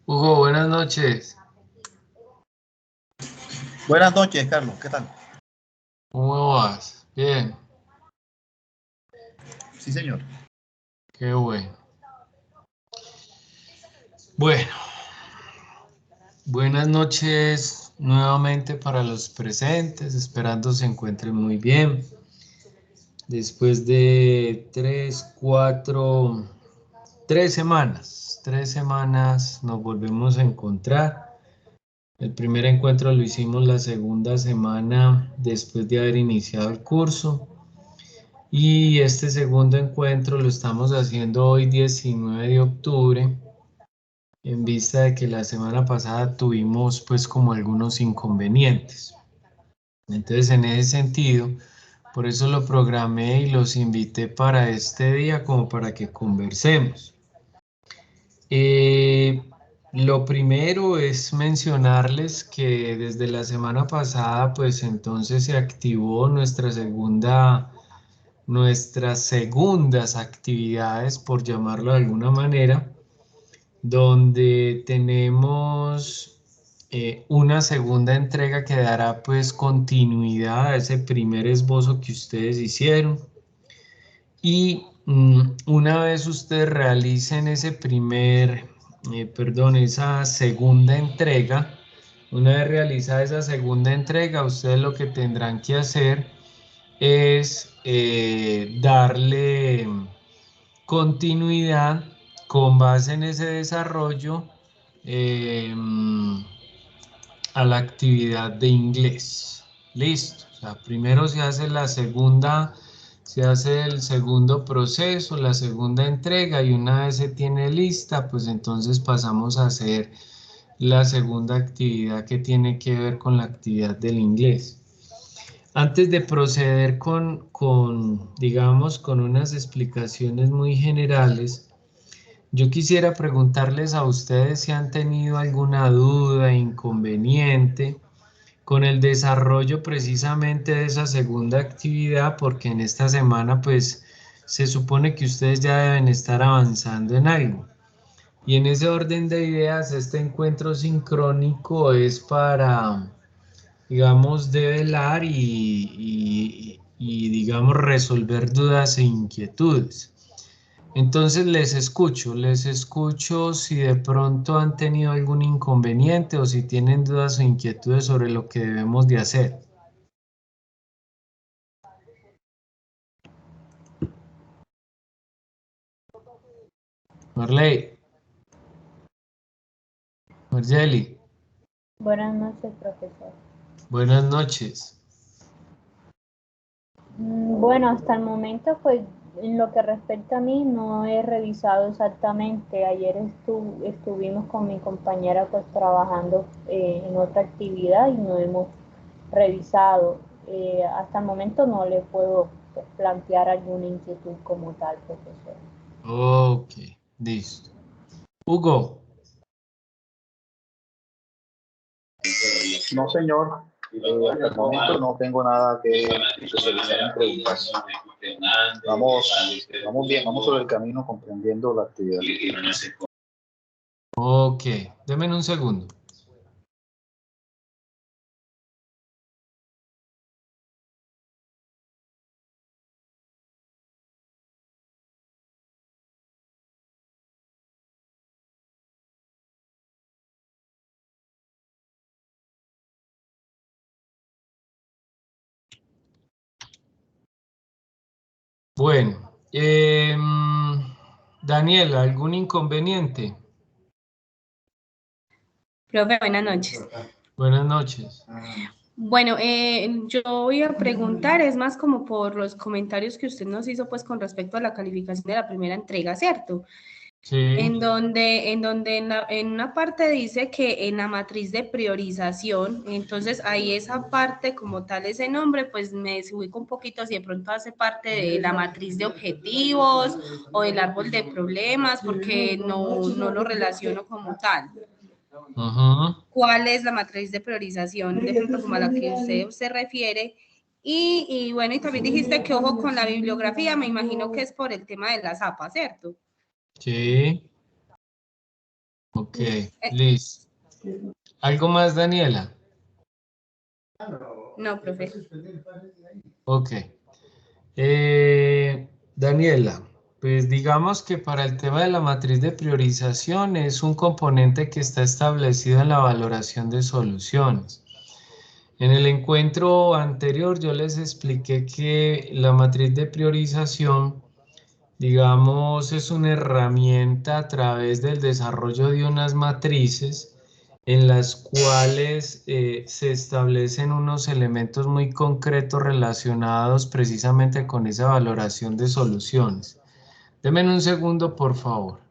Hugo, buenas noches. Buenas noches, Carlos. ¿Qué tal? ¿Cómo vas? Bien. Sí, señor. Qué bueno. Bueno, buenas noches nuevamente para los presentes, esperando se encuentren muy bien. Después de 3 semanas nos volvemos a encontrar. El primer encuentro lo hicimos la segunda semana después de haber iniciado el curso. Y este segundo encuentro lo estamos haciendo hoy 19 de octubre, en vista de que la semana pasada tuvimos pues como algunos inconvenientes. Entonces en ese sentido, por eso lo programé y los invité para este día como para que conversemos. Lo primero es mencionarles que desde la semana pasada pues entonces se activó nuestras segundas actividades, por llamarlo de alguna manera, donde tenemos una segunda entrega que dará pues continuidad a ese primer esbozo que ustedes hicieron. Y una vez ustedes realicen esa segunda entrega, una vez realizada esa segunda entrega, ustedes lo que tendrán que hacer es darle continuidad con base en ese desarrollo eh, a la actividad de inglés. Listo. O sea, primero se hace el segundo proceso, la segunda entrega, y una vez se tiene lista, pues entonces pasamos a hacer la segunda actividad que tiene que ver con la actividad del inglés. Antes de proceder digamos, con unas explicaciones muy generales, yo quisiera preguntarles a ustedes si han tenido alguna duda, inconveniente con el desarrollo precisamente de esa segunda actividad, porque en esta semana pues se supone que ustedes ya deben estar avanzando en algo. Y en ese orden de ideas, este encuentro sincrónico es para, digamos, develar y digamos, resolver dudas e inquietudes. Entonces les escucho si de pronto han tenido algún inconveniente o si tienen dudas o inquietudes sobre lo que debemos de hacer. Marley, Margeli, Buenas noches, profesor. buenas noches. Bueno, hasta el momento, pues, en lo que respecta a mí, no he revisado exactamente. Ayer estuvimos con mi compañera, pues, trabajando en otra actividad y no hemos revisado. Hasta el momento no le puedo pues, plantear alguna inquietud como tal, profesor. Ok, listo. Hugo. No, señor. Hasta el momento no tengo nada que especializar en preguntas. Vamos bien, vamos sobre el camino comprendiendo la actividad. Ok, denme un segundo. Bueno, Daniel, ¿algún inconveniente? Profe, buenas noches. Buenas noches. Bueno, yo voy a preguntar, es más como por los comentarios que usted nos hizo, pues, con respecto a la calificación de la primera entrega, ¿cierto? Sí. En donde en una parte dice que en la matriz de priorización, entonces ahí esa parte como tal, ese nombre, pues me desubico un poquito si de pronto hace parte de la matriz de objetivos o del árbol de problemas, porque no lo relaciono como tal. Uh-huh. ¿Cuál es la matriz de priorización, de ejemplo, como a la que usted se refiere? Y bueno, y también dijiste que ojo con la bibliografía, me imagino que es por el tema de las APA, ¿cierto? Sí. Ok, listo. ¿Algo más, Daniela? No, profe. Ok. Daniela, pues digamos que para el tema de la matriz de priorización es un componente que está establecido en la valoración de soluciones. En el encuentro anterior yo les expliqué que la matriz de priorización, digamos, es una herramienta a través del desarrollo de unas matrices en las cuales se establecen unos elementos muy concretos relacionados precisamente con esa valoración de soluciones. Denme un segundo, por favor.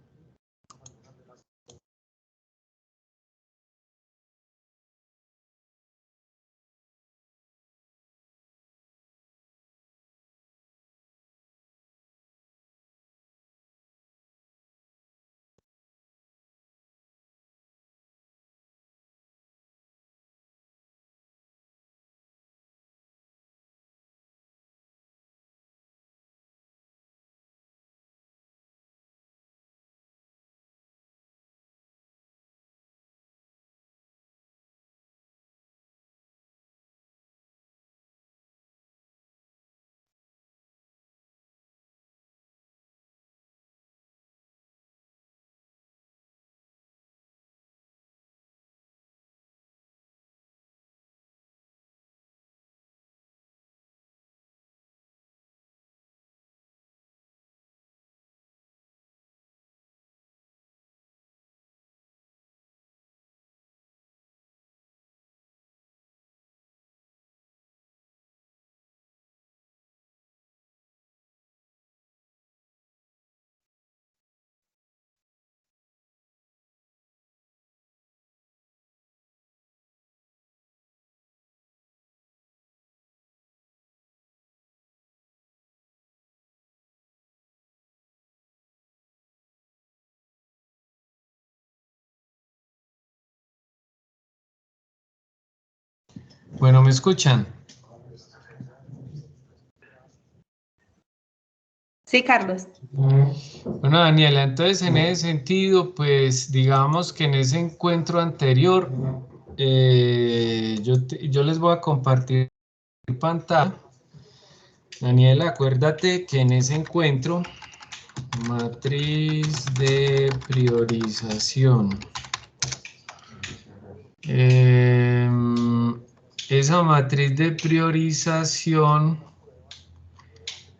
Bueno, ¿me escuchan? Sí, Carlos. Bueno, Daniela, entonces en ese sentido, pues digamos que en ese encuentro anterior, yo les voy a compartir pantalla. Daniela, acuérdate que en ese encuentro, matriz de priorización, esa matriz de priorización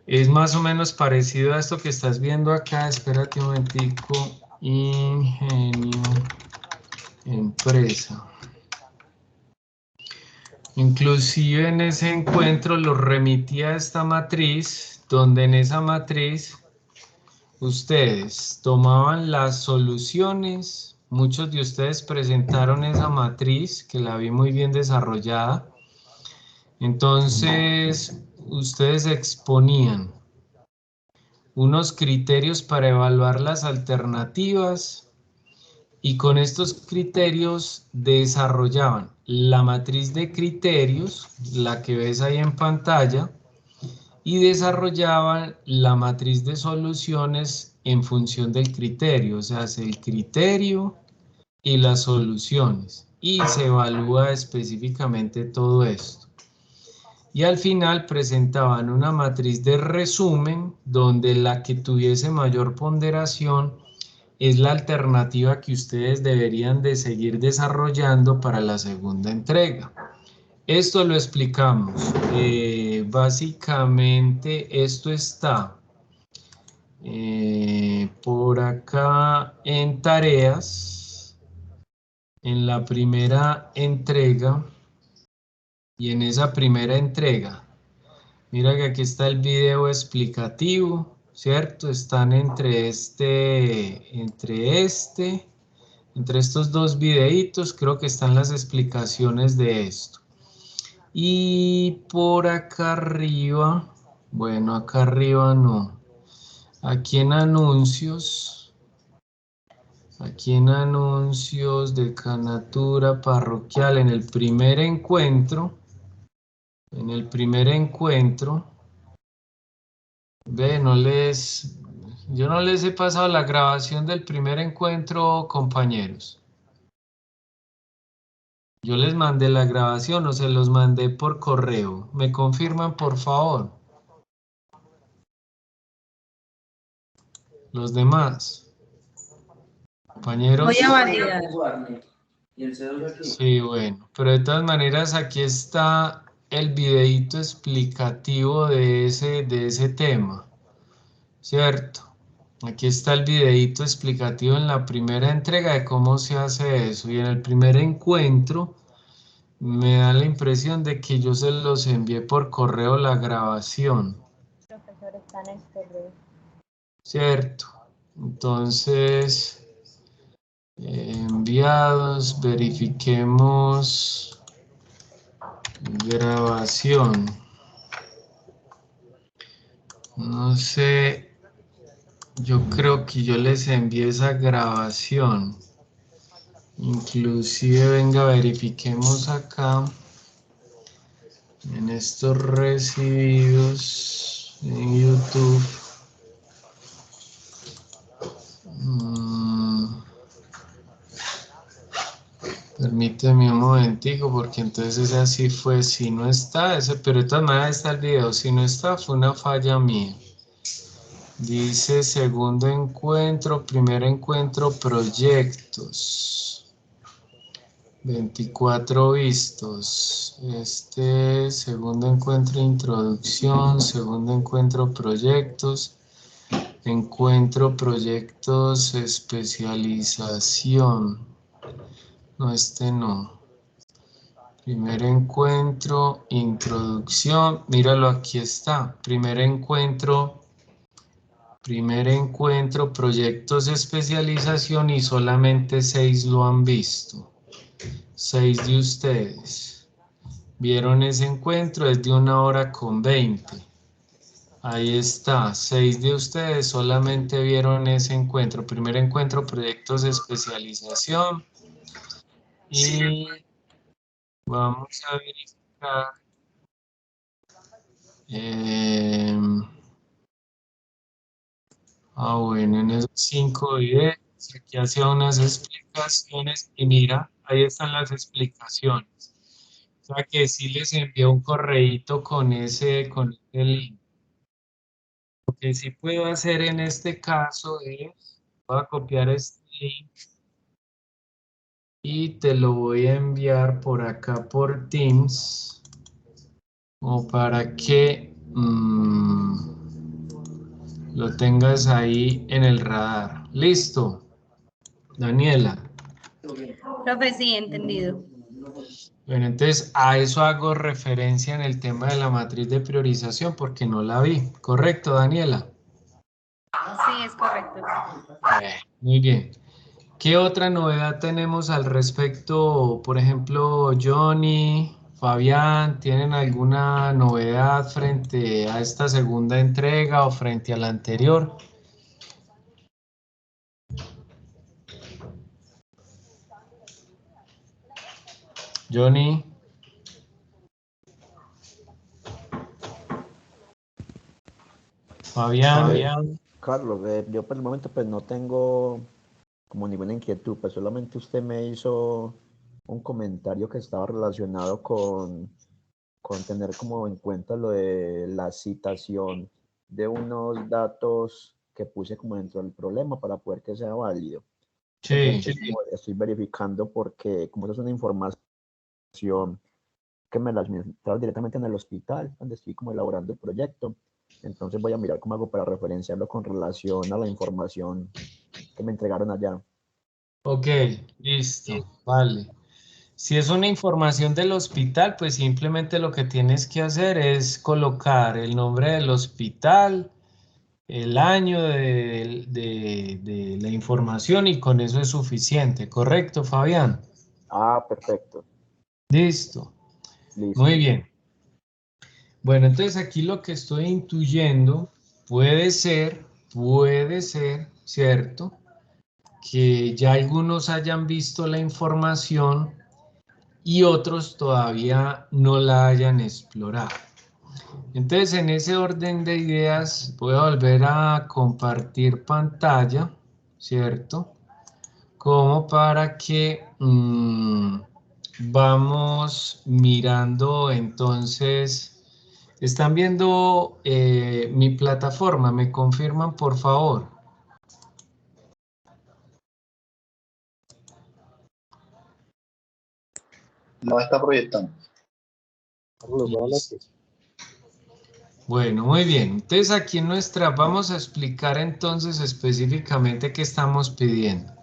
es más o menos parecido a esto que estás viendo acá. Espérate un momentico. Ingenio, empresa. Inclusive en ese encuentro los remití a esta matriz, donde en esa matriz ustedes tomaban las soluciones. Muchos de ustedes presentaron esa matriz, que la vi muy bien desarrollada. Entonces, ustedes exponían unos criterios para evaluar las alternativas y con estos criterios desarrollaban la matriz de criterios, la que ves ahí en pantalla, y desarrollaban la matriz de soluciones en función del criterio, o sea, es el criterio y las soluciones, y se evalúa específicamente todo esto. Y al final presentaban una matriz de resumen donde la que tuviese mayor ponderación es la alternativa que ustedes deberían de seguir desarrollando para la segunda entrega. Esto lo explicamos. Básicamente esto está por acá en tareas, en la primera entrega, y en esa primera entrega, mira que aquí está el video explicativo, ¿cierto? Están entre estos dos videitos, creo que están las explicaciones de esto. Y por acá arriba, bueno, acá arriba no. Aquí en anuncios de Canatura Parroquial, en el primer encuentro, En el primer encuentro, ve, yo no les he pasado la grabación del primer encuentro, compañeros. Yo les mandé la grabación o se los mandé por correo. ¿Me confirman, por favor? Los demás. Compañeros. Voy a validar. Sí, bueno. Pero de todas maneras, aquí está el videíto explicativo de ese tema. ¿Cierto? Aquí está el videíto explicativo en la primera entrega de cómo se hace eso. Y en el primer encuentro me da la impresión de que yo se los envié por correo la grabación. Profesor, está en el correo. ¿Cierto? Entonces, enviados, verifiquemos grabación. No sé, yo creo que yo les envié esa grabación. Inclusive, venga, verifiquemos acá en estos recibidos en YouTube. Permíteme un momentico porque entonces así fue, si no está, pero de todas maneras está el video, si no está fue una falla mía. Dice segundo encuentro, primer encuentro, proyectos. 24 vistos. Segundo encuentro, introducción, segundo encuentro, proyectos. Encuentro, proyectos, especialización. No, no. Primer encuentro, introducción. Míralo, aquí está. Primer encuentro, proyectos de especialización y solamente 6 lo han visto. 6 de ustedes vieron ese encuentro, es de 1 hora con 20. Ahí está, 6 de ustedes solamente vieron ese encuentro. Primer encuentro, proyectos de especialización. Y vamos a verificar. Bueno, en esos 5 videos, aquí hacía unas explicaciones y mira, ahí están las explicaciones. O sea que sí les envié un correíto con ese link. Lo que sí puedo hacer en este caso es, voy a copiar este link y te lo voy a enviar por acá por Teams, o para que lo tengas ahí en el radar. ¿Listo? Daniela. Profe, sí, entendido. Bueno, entonces a eso hago referencia en el tema de la matriz de priorización porque no la vi. ¿Correcto, Daniela? Sí, es correcto. Muy bien. ¿Qué otra novedad tenemos al respecto? Por ejemplo, Johnny, Fabián, ¿tienen alguna novedad frente a esta segunda entrega o frente a la anterior? Johnny. Fabián. Carlos, yo por el momento pues no tengo como ninguna inquietud, pues solamente usted me hizo un comentario que estaba relacionado con tener como en cuenta lo de la citación de unos datos que puse como dentro del problema para poder que sea válido. Sí. Entonces, estoy verificando porque como eso es una información que me la administraron directamente en el hospital, donde estoy como elaborando el proyecto. Entonces voy a mirar cómo hago para referenciarlo con relación a la información que me entregaron allá. Ok, listo, vale. Si es una información del hospital, pues simplemente lo que tienes que hacer es colocar el nombre del hospital, el año de la información y con eso es suficiente. ¿Correcto, Fabián? Ah, perfecto. Listo. Listo. Muy bien. Bueno, entonces aquí lo que estoy intuyendo puede ser, ¿cierto? Que ya algunos hayan visto la información y otros todavía no la hayan explorado. Entonces, en ese orden de ideas, voy a volver a compartir pantalla, ¿cierto? Como para que vamos mirando. Entonces, ¿están viendo mi plataforma? ¿Me confirman, por favor? No está proyectando. Bueno, muy bien. Entonces aquí en vamos a explicar entonces específicamente qué estamos pidiendo.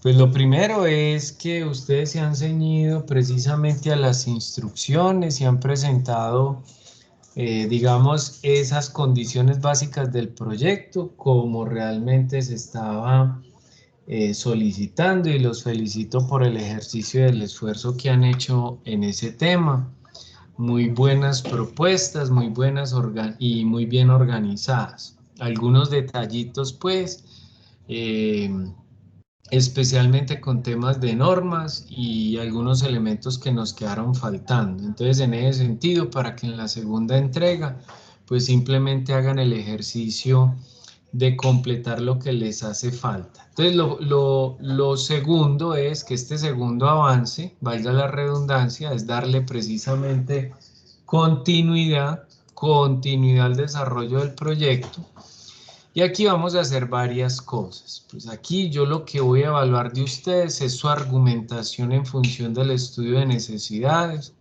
Pues lo primero es que ustedes se han ceñido precisamente a las instrucciones y han presentado, digamos, esas condiciones básicas del proyecto como realmente se estaba solicitando, y los felicito por el ejercicio y el esfuerzo que han hecho en ese tema. Muy buenas propuestas, muy buenas y muy bien organizadas. Algunos detallitos, pues, especialmente con temas de normas y algunos elementos que nos quedaron faltando. Entonces, en ese sentido, para que en la segunda entrega, pues simplemente hagan el ejercicio de completar lo que les hace falta. Entonces, lo segundo es que este segundo avance, valga la redundancia, es darle precisamente continuidad al desarrollo del proyecto. Y aquí vamos a hacer varias cosas. Pues aquí yo lo que voy a evaluar de ustedes es su argumentación en función del estudio de necesidades,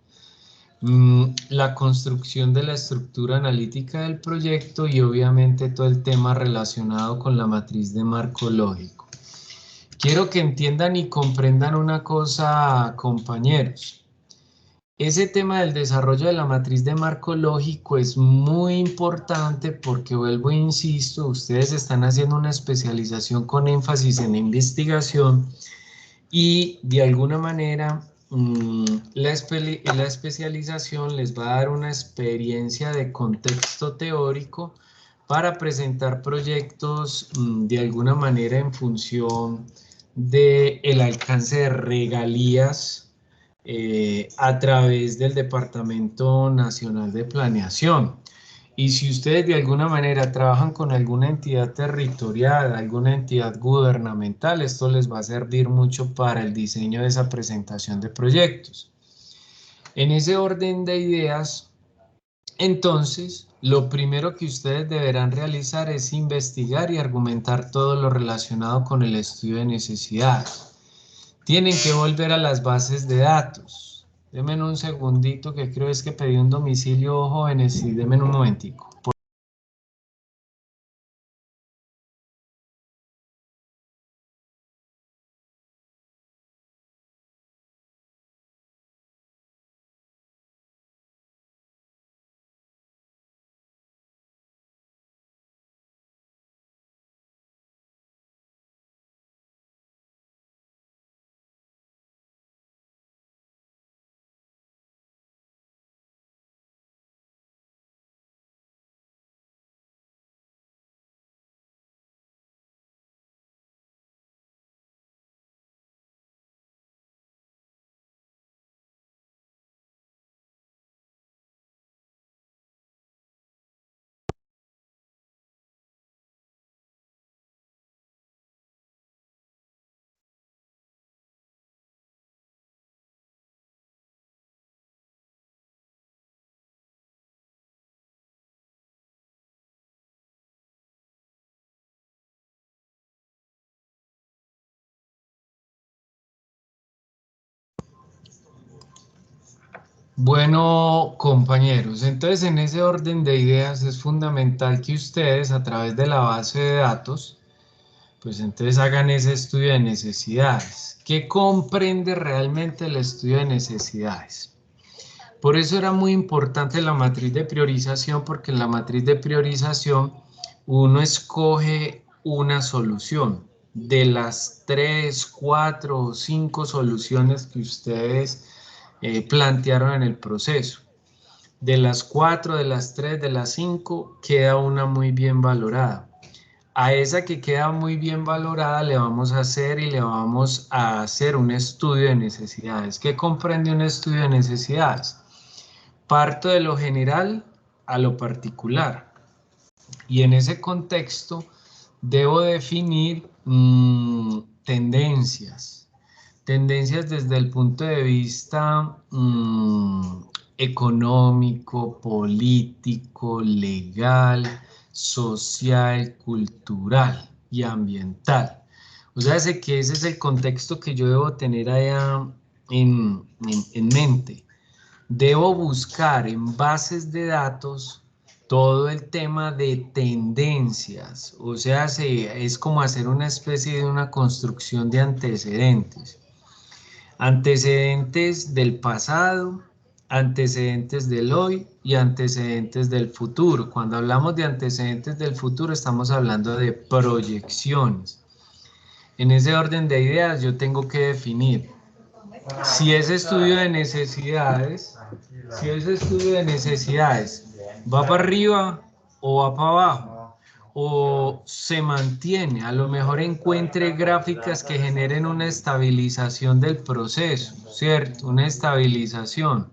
la construcción de la estructura analítica del proyecto y obviamente todo el tema relacionado con la matriz de marco lógico. Quiero que entiendan y comprendan una cosa, compañeros. Ese tema del desarrollo de la matriz de marco lógico es muy importante porque, vuelvo e insisto, ustedes están haciendo una especialización con énfasis en investigación y de alguna manera la especialización les va a dar una experiencia de contexto teórico para presentar proyectos de alguna manera en función del alcance de regalías a través del Departamento Nacional de Planeación. Y si ustedes de alguna manera trabajan con alguna entidad territorial, alguna entidad gubernamental, esto les va a servir mucho para el diseño de esa presentación de proyectos. En ese orden de ideas, entonces, lo primero que ustedes deberán realizar es investigar y argumentar todo lo relacionado con el estudio de necesidades. Tienen que volver a las bases de datos. Denme un segundito, que creo es que pedí un domicilio, jóvenes, y denme un momentico. Bueno, compañeros, entonces en ese orden de ideas es fundamental que ustedes, a través de la base de datos, pues entonces hagan ese estudio de necesidades. ¿Qué comprende realmente el estudio de necesidades? Por eso era muy importante la matriz de priorización, porque en la matriz de priorización uno escoge una solución de las 3, 4 o 5 soluciones que ustedes plantearon en el proceso. De las 4, de las 3, de las 5, queda una muy bien valorada. A esa que queda muy bien valorada le vamos a hacer un estudio de necesidades. ¿Qué comprende un estudio de necesidades? Parto de lo general a lo particular. Y en ese contexto debo definir tendencias. Tendencias desde el punto de vista económico, político, legal, social, cultural y ambiental. O sea, sé que ese es el contexto que yo debo tener allá en mente. Debo buscar en bases de datos todo el tema de tendencias, o sea, es como hacer una especie de una construcción de antecedentes. Antecedentes del pasado, antecedentes del hoy y antecedentes del futuro. Cuando hablamos de antecedentes del futuro estamos hablando de proyecciones. En ese orden de ideas yo tengo que definir si ese estudio de necesidades, va para arriba o va para abajo, o se mantiene, a lo mejor encuentre gráficas que generen una estabilización del proceso, ¿cierto? Una estabilización.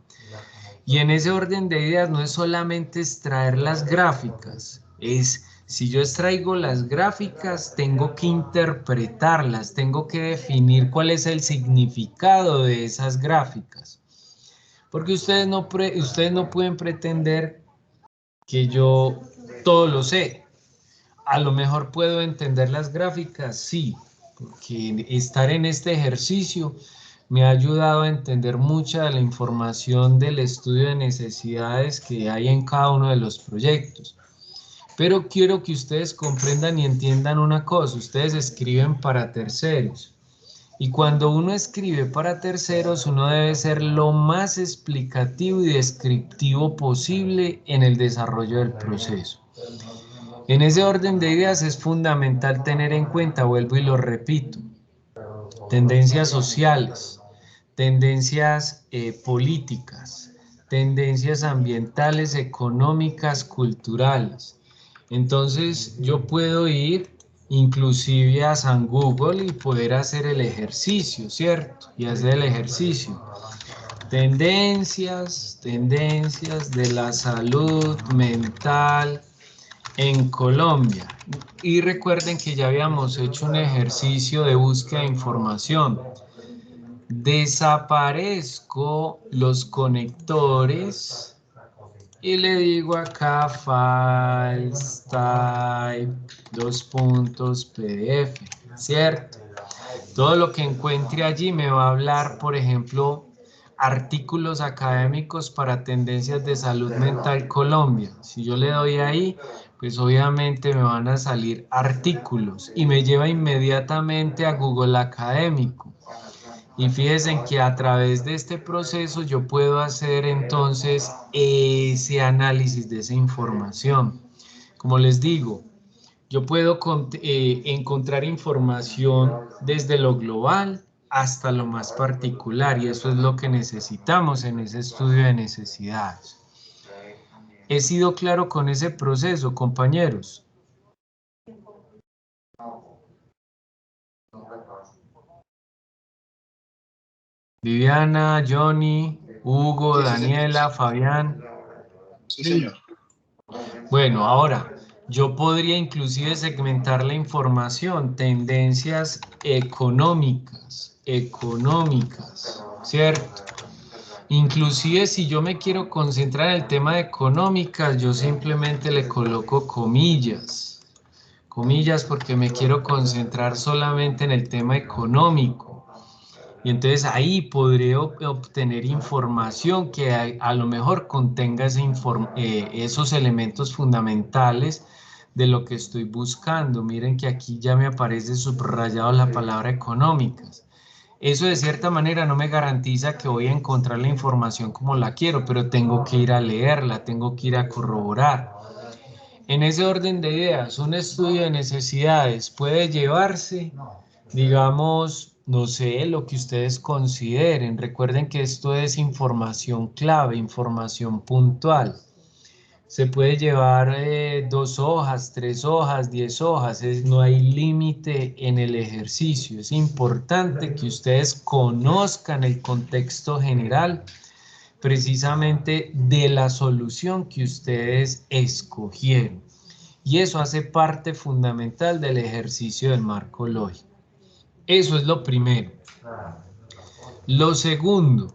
Y en ese orden de ideas no es solamente extraer las gráficas, es si yo extraigo las gráficas, tengo que interpretarlas, tengo que definir cuál es el significado de esas gráficas. Porque ustedes no pueden pretender que yo todo lo sé. A lo mejor puedo entender las gráficas, sí, porque estar en este ejercicio me ha ayudado a entender mucha de la información del estudio de necesidades que hay en cada uno de los proyectos. Pero quiero que ustedes comprendan y entiendan una cosa, ustedes escriben para terceros. Y cuando uno escribe para terceros, uno debe ser lo más explicativo y descriptivo posible en el desarrollo del proceso. En ese orden de ideas es fundamental tener en cuenta, vuelvo y lo repito, tendencias sociales, tendencias políticas, tendencias ambientales, económicas, culturales. Entonces yo puedo ir inclusive a San Google y poder hacer el ejercicio, ¿cierto? Y hacer el ejercicio. Tendencias de la salud mental en Colombia. Y recuerden que ya habíamos hecho un ejercicio de búsqueda de información. Desaparezco los conectores y le digo acá files type PDF, ¿cierto? Todo lo que encuentre allí me va a hablar, por ejemplo, artículos académicos para tendencias de salud mental Colombia. Si yo le doy ahí, pues obviamente me van a salir artículos y me lleva inmediatamente a Google Académico. Y fíjense que a través de este proceso yo puedo hacer entonces ese análisis de esa información. Como les digo, yo puedo encontrar información desde lo global hasta lo más particular y eso es lo que necesitamos en ese estudio de necesidades. ¿He sido claro con ese proceso, compañeros? Viviana, Johnny, Hugo, Sí, Daniela, Fabián. Sí, señor. Bueno, ahora, yo podría inclusive segmentar la información, tendencias económicas, ¿cierto? Inclusive si yo me quiero concentrar en el tema de económicas, yo simplemente le coloco comillas porque me quiero concentrar solamente en el tema económico. Y entonces ahí podré obtener información que a lo mejor contenga esos elementos fundamentales de lo que estoy buscando. Miren que aquí ya me aparece subrayado la palabra económicas. Eso de cierta manera no me garantiza que voy a encontrar la información como la quiero, pero tengo que ir a leerla, tengo que ir a corroborar. En ese orden de ideas, un estudio de necesidades puede llevarse, digamos, no sé, lo que ustedes consideren. Recuerden que esto es información clave, información puntual. Se puede llevar 2 hojas, 3 hojas, 10 hojas, no hay límite en el ejercicio. Es importante que ustedes conozcan el contexto general precisamente de la solución que ustedes escogieron. Y eso hace parte fundamental del ejercicio del marco lógico. Eso es lo primero. Lo segundo,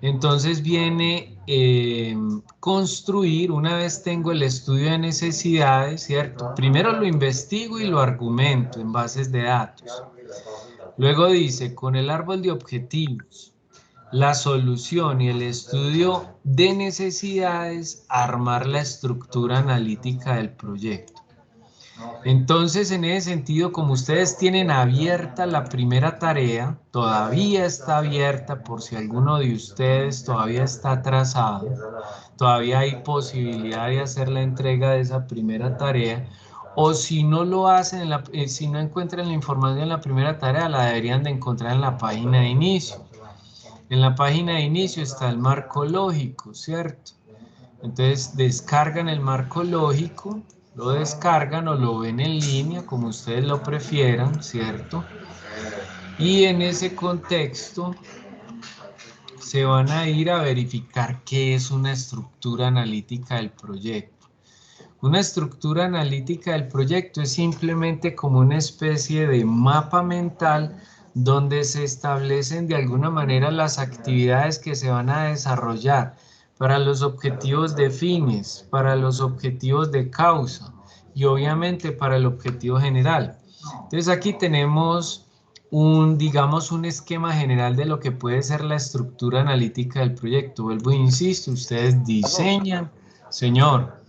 entonces viene construir, una vez tengo el estudio de necesidades, ¿cierto? Primero lo investigo y lo argumento en bases de datos. Luego dice, con el árbol de objetivos, la solución y el estudio de necesidades, armar la estructura analítica del proyecto. Entonces, en ese sentido, como ustedes tienen abierta la primera tarea, todavía está abierta por si alguno de ustedes todavía está atrasado, todavía hay posibilidad de hacer la entrega de esa primera tarea, o si no lo hacen, si no encuentran la información en la primera tarea, la deberían de encontrar en la página de inicio. En la página de inicio está el marco lógico, ¿cierto? Entonces descargan el marco lógico, lo descargan o lo ven en línea, como ustedes lo prefieran, ¿cierto? Y en ese contexto se van a ir a verificar qué es una estructura analítica del proyecto. Una estructura analítica del proyecto es simplemente como una especie de mapa mental donde se establecen de alguna manera las actividades que se van a desarrollar para los objetivos de fines, para los objetivos de causa y obviamente para el objetivo general. Entonces aquí tenemos digamos, un esquema general de lo que puede ser la estructura analítica del proyecto. Vuelvo e insisto, ustedes diseñan, señor.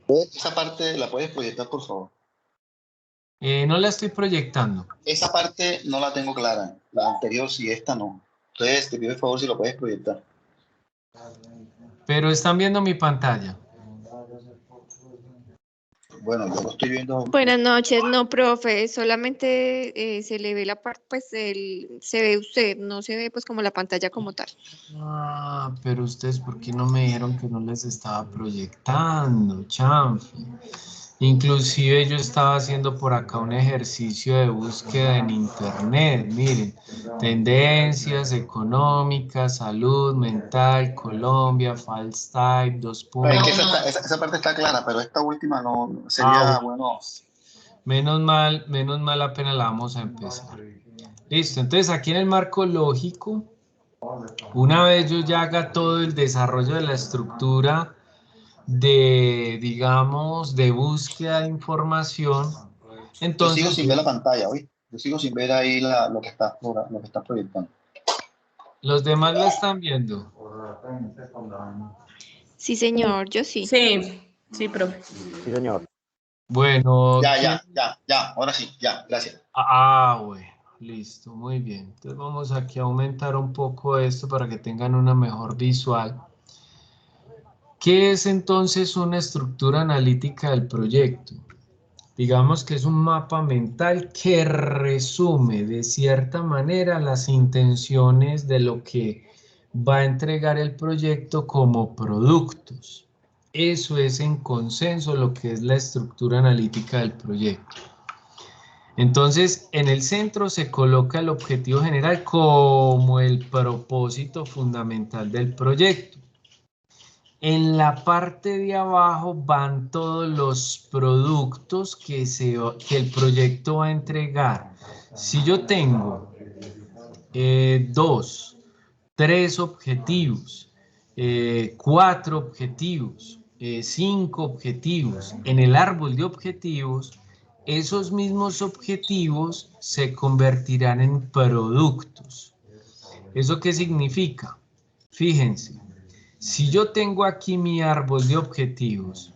Esa parte la puedes proyectar, por favor. No la estoy proyectando. Esa parte no la tengo clara. La anterior sí, esta no. Entonces te pido el favor si lo puedes proyectar. Pero están viendo mi pantalla. Bueno, yo lo estoy viendo. Buenas noches, no, profe, solamente se le ve la parte, pues se ve usted, no se ve pues como la pantalla como tal. Ah, pero ustedes, ¿por qué no me dijeron que no les estaba proyectando, chanfle? Inclusive yo estaba haciendo por acá un ejercicio de búsqueda en internet, miren, tendencias económicas, salud mental, Colombia, false type, 2 puntos. Es que esa parte está clara, pero esta última no sería bueno. Menos mal apenas la vamos a empezar. Listo, entonces aquí en el marco lógico, una vez yo ya haga todo el desarrollo de la estructura de, digamos, de búsqueda de información, entonces... Yo sigo sin ver la pantalla, ¿oí? Yo sigo sin ver ahí lo que está proyectando. ¿Los demás la están viendo? Sí, señor, yo sí. Sí, profe. Sí, señor. Bueno... Ya, ahora sí, ya, gracias. Bueno, listo, muy bien. Entonces vamos aquí a aumentar un poco esto para que tengan una mejor visual. ¿Qué es entonces una estructura analítica del proyecto? Digamos que es un mapa mental que resume de cierta manera las intenciones de lo que va a entregar el proyecto como productos. Eso es en consenso lo que es la estructura analítica del proyecto. Entonces, en el centro se coloca el objetivo general como el propósito fundamental del proyecto. En la parte de abajo van todos los productos que el proyecto va a entregar. Si yo tengo 2, 3 objetivos, 4 objetivos, 5 objetivos, en el árbol de objetivos, esos mismos objetivos se convertirán en productos. ¿Eso qué significa? Fíjense. Si yo tengo aquí mi árbol de objetivos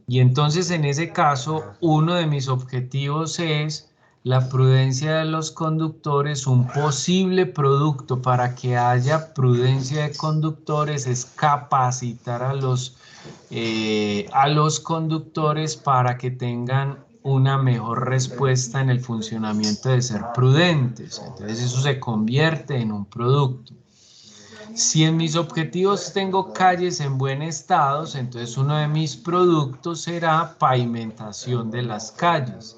y entonces en ese caso uno de mis objetivos es la prudencia de los conductores, un posible producto para que haya prudencia de conductores es capacitar a los conductores para que tengan una mejor respuesta en el funcionamiento de ser prudentes. Entonces eso se convierte en un producto. Si en mis objetivos tengo calles en buen estado, entonces uno de mis productos será pavimentación de las calles.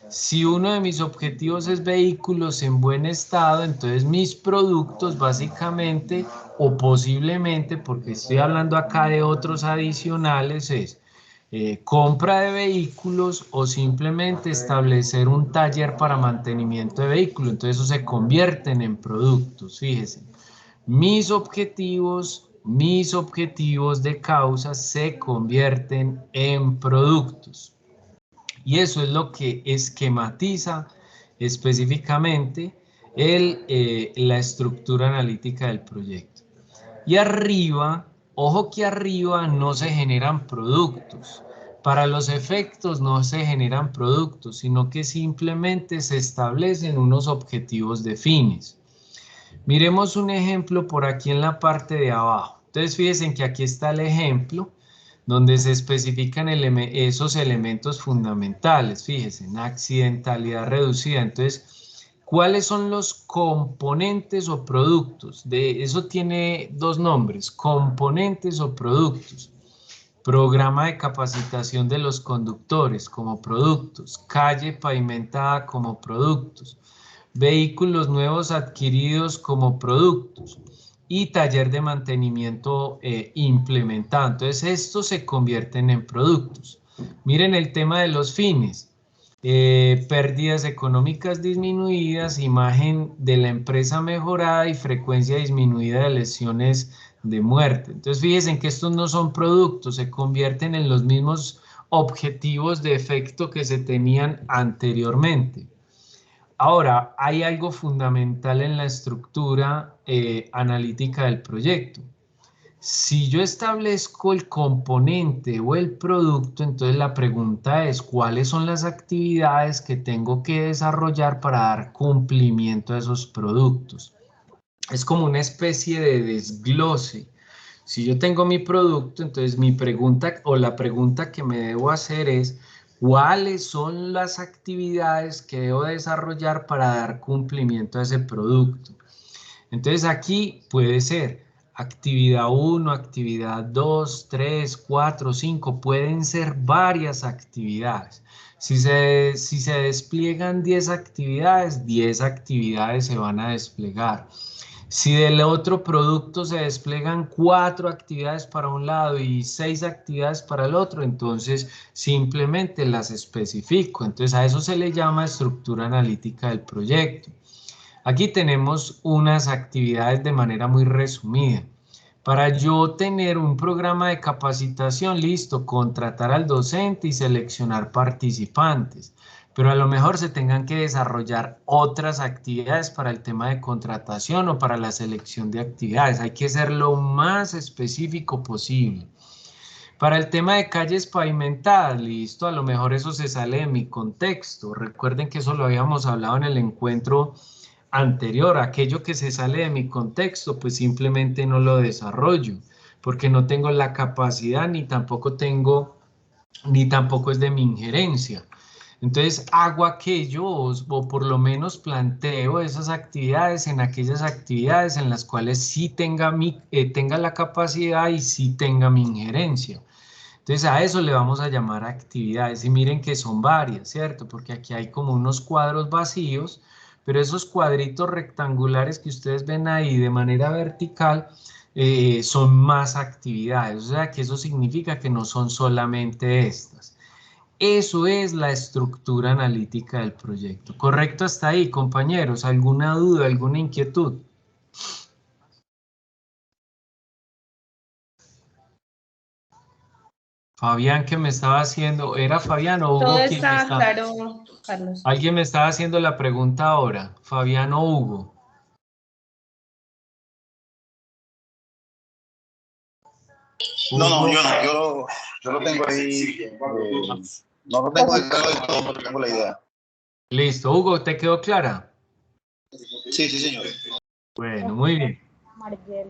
Si uno de mis objetivos es vehículos en buen estado, entonces mis productos básicamente o posiblemente, porque estoy hablando acá de otros adicionales, es compra de vehículos o simplemente establecer un taller para mantenimiento de vehículos. Entonces eso se convierten en productos, fíjense. Mis objetivos de causa se convierten en productos. Y eso es lo que esquematiza específicamente la estructura analítica del proyecto. Y arriba, ojo que arriba no se generan productos. Para los efectos no se generan productos, sino que simplemente se establecen unos objetivos de fines. Miremos un ejemplo por aquí en la parte de abajo. Entonces fíjense que aquí está el ejemplo donde se especifican esos elementos fundamentales. Fíjense, en accidentalidad reducida. Entonces, ¿cuáles son los componentes o productos? Eso tiene dos nombres, componentes o productos. Programa de capacitación de los conductores como productos, calle pavimentada como productos, vehículos nuevos adquiridos como productos y taller de mantenimiento implementado. Entonces, estos se convierten en productos. Miren el tema de los fines. Pérdidas económicas disminuidas, imagen de la empresa mejorada y frecuencia disminuida de lesiones de muerte. Entonces, fíjense que estos no son productos, se convierten en los mismos objetivos de efecto que se tenían anteriormente. Ahora, hay algo fundamental en la estructura analítica del proyecto. Si yo establezco el componente o el producto, entonces la pregunta es, ¿cuáles son las actividades que tengo que desarrollar para dar cumplimiento a esos productos? Es como una especie de desglose. Si yo tengo mi producto, entonces mi pregunta o la pregunta que me debo hacer es, ¿cuáles son las actividades que debo desarrollar para dar cumplimiento a ese producto? Entonces aquí puede ser actividad 1, actividad 2, 3, 4, 5, pueden ser varias actividades. Si se despliegan 10 actividades se van a desplegar. Si del otro producto se despliegan 4 actividades para un lado y 6 actividades para el otro, entonces simplemente las especifico. Entonces a eso se le llama estructura analítica del proyecto. Aquí tenemos unas actividades de manera muy resumida. Para yo tener un programa de capacitación, listo, contratar al docente y seleccionar participantes. Pero a lo mejor se tengan que desarrollar otras actividades para el tema de contratación o para la selección de actividades. Hay que ser lo más específico posible. Para el tema de calles pavimentadas, listo, a lo mejor eso se sale de mi contexto. Recuerden que eso lo habíamos hablado en el encuentro anterior. Aquello que se sale de mi contexto, pues simplemente no lo desarrollo, porque no tengo la capacidad ni tampoco es de mi injerencia. Entonces hago aquello o por lo menos planteo esas actividades en aquellas actividades en las cuales sí tenga la capacidad y sí tenga mi injerencia. Entonces a eso le vamos a llamar actividades y miren que son varias, ¿cierto? Porque aquí hay como unos cuadros vacíos, pero esos cuadritos rectangulares que ustedes ven ahí de manera vertical son más actividades, o sea que eso significa que no son solamente estas. Eso es la estructura analítica del proyecto. ¿Correcto hasta ahí, compañeros? ¿Alguna duda, alguna inquietud? Fabián que me estaba haciendo, ¿era Fabián o Hugo? Todo está claro, Carlos. Alguien me estaba haciendo la pregunta ahora, Fabián o Hugo. No, yo lo tengo ahí. No lo tengo claro del todo, pero tengo la idea. Listo, Hugo, ¿te quedó clara? Sí, señor. Bueno, muy bien. Margel.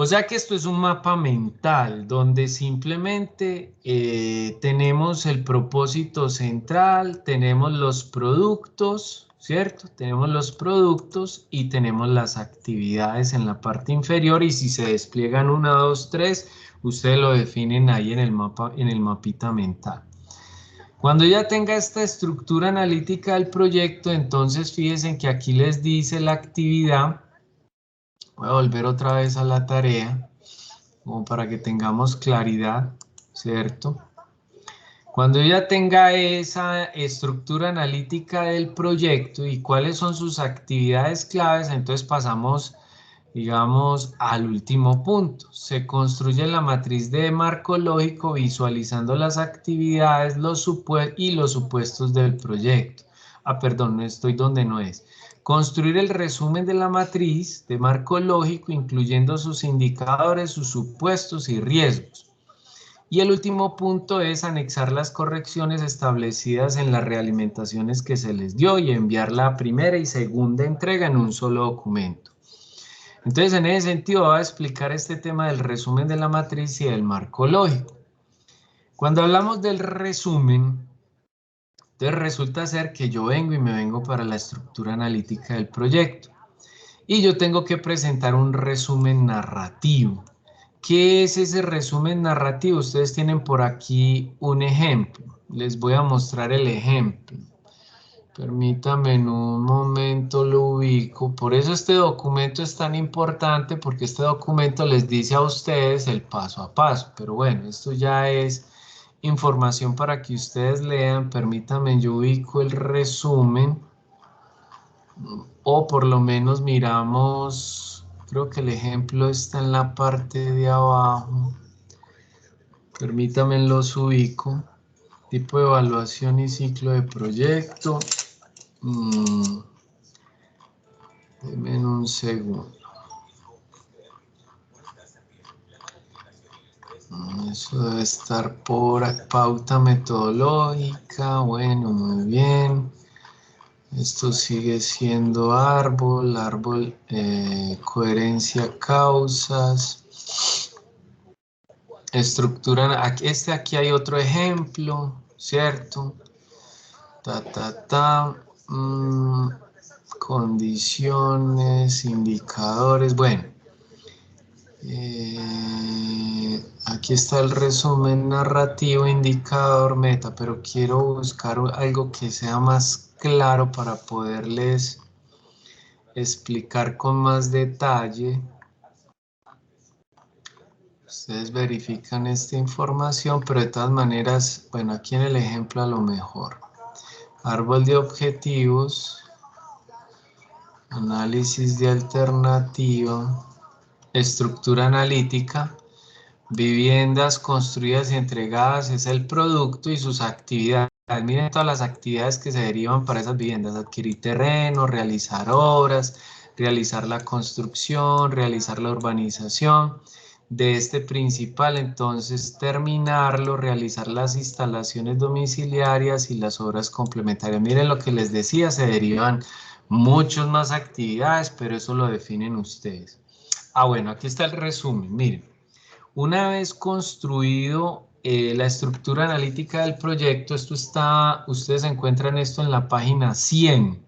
O sea que esto es un mapa mental donde simplemente tenemos el propósito central, tenemos los productos, ¿cierto? Tenemos los productos y tenemos las actividades en la parte inferior y si se despliegan 1, 2, 3, ustedes lo definen ahí en el mapa, en el mapita mental. Cuando ya tenga esta estructura analítica del proyecto, entonces fíjense que aquí les dice la actividad. Voy a volver otra vez a la tarea, como para que tengamos claridad, ¿cierto? Cuando ya tenga esa estructura analítica del proyecto y cuáles son sus actividades claves, entonces pasamos, digamos, al último punto. Se construye la matriz de marco lógico visualizando las actividades y los supuestos del proyecto. Ah, perdón, no estoy donde no es. Construir el resumen de la matriz de marco lógico, incluyendo sus indicadores, sus supuestos y riesgos. Y el último punto es anexar las correcciones establecidas en las realimentaciones que se les dio y enviar la primera y segunda entrega en un solo documento. Entonces, en ese sentido, voy a explicar este tema del resumen de la matriz y del marco lógico. Cuando hablamos del resumen, entonces resulta ser que yo vengo y me vengo para la estructura analítica del proyecto. Y yo tengo que presentar un resumen narrativo. ¿Qué es ese resumen narrativo? Ustedes tienen por aquí un ejemplo. Les voy a mostrar el ejemplo. Permítanme en un momento lo ubico. Por eso este documento es tan importante, porque este documento les dice a ustedes el paso a paso. Pero bueno, esto ya es información para que ustedes lean. Permítanme, yo ubico el resumen. O por lo menos miramos, creo que el ejemplo está en la parte de abajo. Permítanme, los ubico. Tipo de evaluación y ciclo de proyecto. Denme un segundo. Eso debe estar por pauta metodológica. Bueno, muy bien. Esto sigue siendo árbol, coherencia, causas. Estructura, aquí hay otro ejemplo, ¿cierto? Condiciones, indicadores, bueno. Aquí está el resumen narrativo, indicador, meta, pero quiero buscar algo que sea más claro para poderles explicar con más detalle. Ustedes verifican esta información, pero de todas maneras, bueno, aquí en el ejemplo a lo mejor. Árbol de objetivos, análisis de alternativa, estructura analítica, viviendas construidas y entregadas es el producto y sus actividades. Miren todas las actividades que se derivan para esas viviendas: adquirir terreno, realizar obras, realizar la construcción, realizar la urbanización de este principal, entonces terminarlo, realizar las instalaciones domiciliarias y las obras complementarias. Miren lo que les decía, se derivan muchas más actividades, pero eso lo definen ustedes. Ah, bueno, aquí está el resumen. Miren, una vez construido la estructura analítica del proyecto, esto está, ustedes encuentran esto en la página 100.